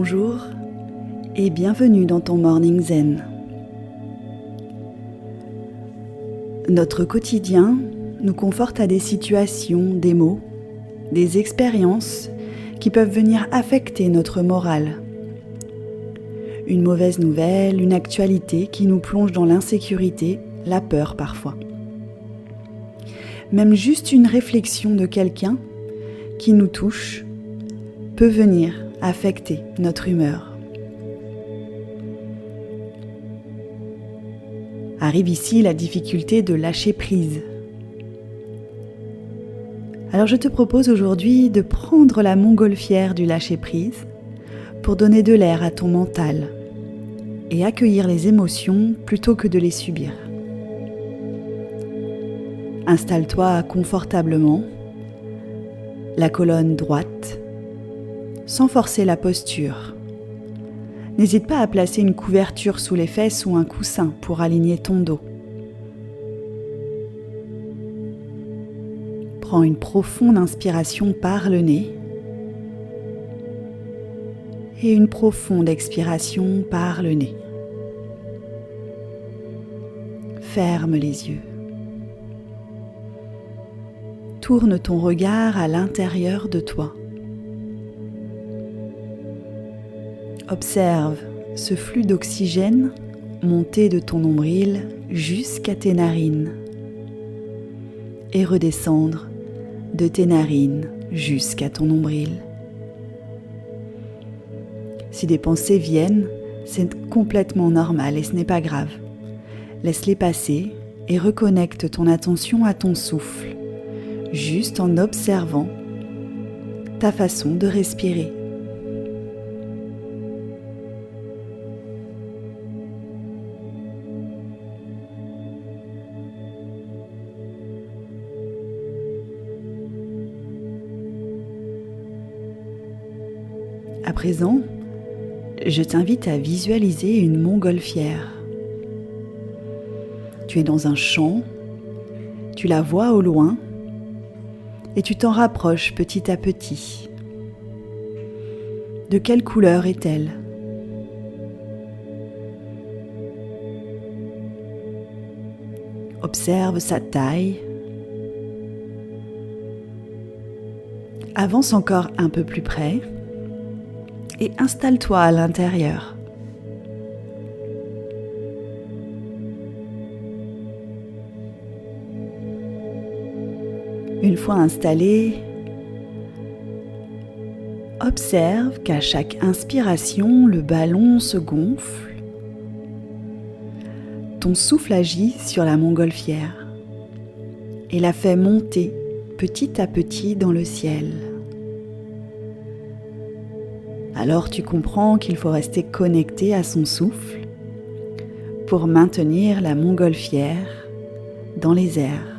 Bonjour et bienvenue dans ton Morning Zen. Notre quotidien nous conforte à des situations, des mots, des expériences qui peuvent venir affecter notre morale. Une mauvaise nouvelle, une actualité qui nous plonge dans l'insécurité, la peur parfois. Même juste une réflexion de quelqu'un qui nous touche peut venir affecter notre humeur. Arrive ici la difficulté de lâcher prise. Alors je te propose aujourd'hui de prendre la montgolfière du lâcher prise pour donner de l'air à ton mental et accueillir les émotions plutôt que de les subir. Installe-toi confortablement, la colonne droite, sans forcer la posture. N'hésite pas à placer une couverture sous les fesses ou un coussin pour aligner ton dos. Prends une profonde inspiration par le nez et une profonde expiration par le nez. Ferme les yeux. Tourne ton regard à l'intérieur de toi. Observe ce flux d'oxygène monter de ton nombril jusqu'à tes narines et redescendre de tes narines jusqu'à ton nombril. Si des pensées viennent, c'est complètement normal et ce n'est pas grave. Laisse-les passer et reconnecte ton attention à ton souffle, juste en observant ta façon de respirer. À présent, je t'invite à visualiser une montgolfière. Tu es dans un champ, tu la vois au loin et tu t'en rapproches petit à petit. De quelle couleur est-elle ? Observe sa taille. Avance encore un peu plus près et installe-toi à l'intérieur. Une fois installé, observe qu'à chaque inspiration, le ballon se gonfle. Ton souffle agit sur la montgolfière et la fait monter petit à petit dans le ciel. Alors tu comprends qu'il faut rester connecté à son souffle pour maintenir la montgolfière dans les airs.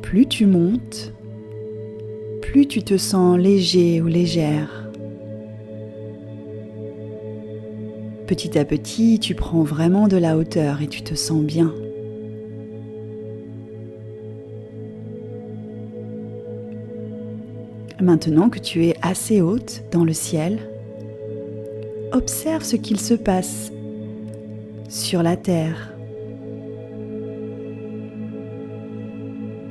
Plus tu montes, plus tu te sens léger ou légère. Petit à petit, tu prends vraiment de la hauteur et tu te sens bien. Maintenant que tu es assez haute dans le ciel, observe ce qu'il se passe sur la terre.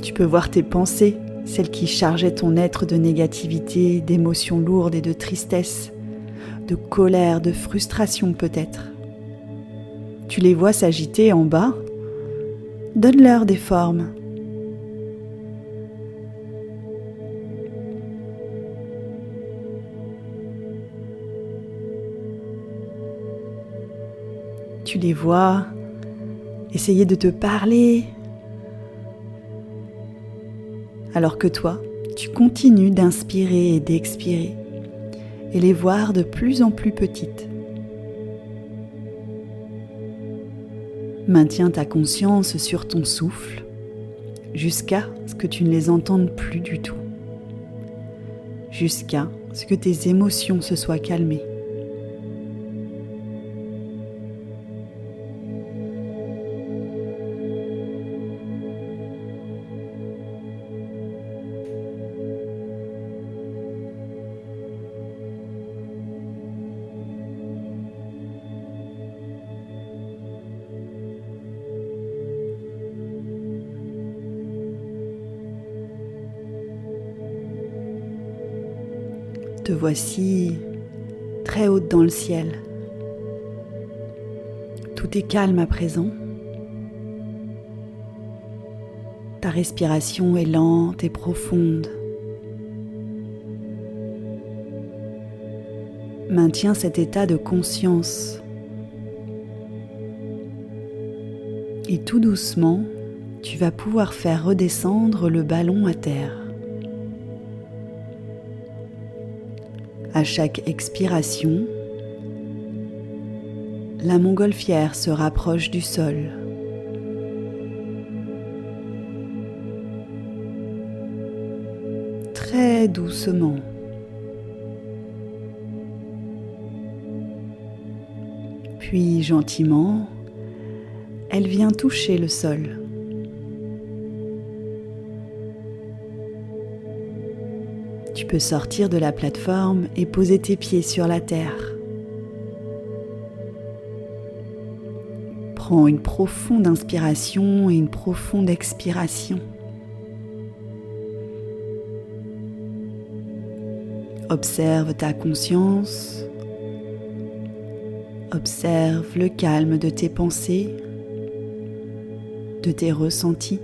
Tu peux voir tes pensées, celles qui chargeaient ton être de négativité, d'émotions lourdes et de tristesse, de colère, de frustration peut-être. Tu les vois s'agiter en bas. Donne-leur des formes. Tu les vois essayer de te parler, alors que toi, tu continues d'inspirer et d'expirer et les voir de plus en plus petites. Maintiens ta conscience sur ton souffle jusqu'à ce que tu ne les entendes plus du tout, jusqu'à ce que tes émotions se soient calmées. Te voici très haute dans le ciel. Tout est calme à présent. Ta respiration est lente et profonde. Maintiens cet état de conscience. Et tout doucement, tu vas pouvoir faire redescendre le ballon à terre. À chaque expiration, la montgolfière se rapproche du sol. Très doucement. Puis gentiment, elle vient toucher le sol. Tu peux sortir de la plateforme et poser tes pieds sur la terre. Prends une profonde inspiration et une profonde expiration. Observe ta conscience. Observe le calme de tes pensées, de tes ressentis.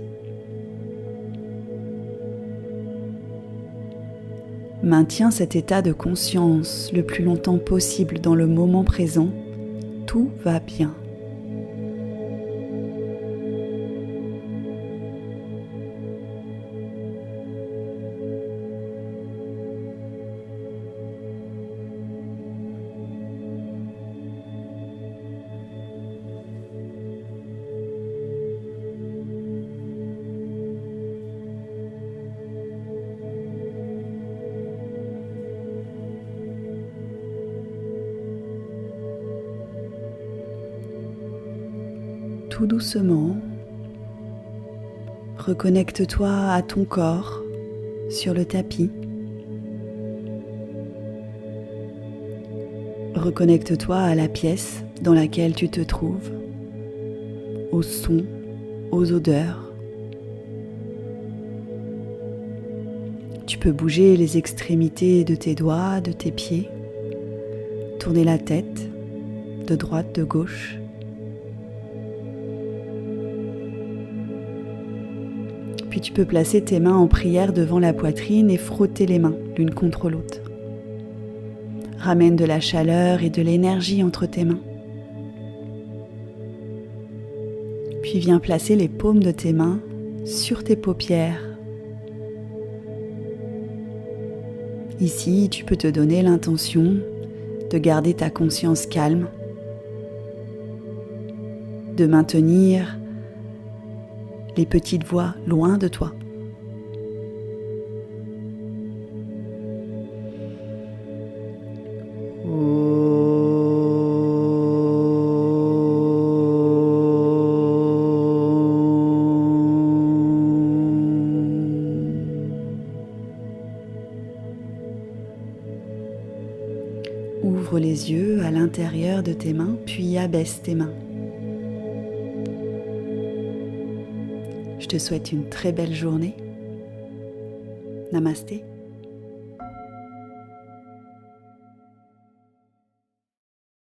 Maintiens cet état de conscience le plus longtemps possible dans le moment présent. Tout va bien. Tout doucement, reconnecte-toi à ton corps sur le tapis. Reconnecte-toi à la pièce dans laquelle tu te trouves, aux sons, aux odeurs. Tu peux bouger les extrémités de tes doigts, de tes pieds, tourner la tête de droite, de gauche. Puis tu peux placer tes mains en prière devant la poitrine et frotter les mains l'une contre l'autre. Ramène de la chaleur et de l'énergie entre tes mains. Puis viens placer les paumes de tes mains sur tes paupières. Ici, tu peux te donner l'intention de garder ta conscience calme, de maintenir les petites voix loin de toi. Ouvre les yeux à l'intérieur de tes mains, puis abaisse tes mains. Je te souhaite une très belle journée. Namasté.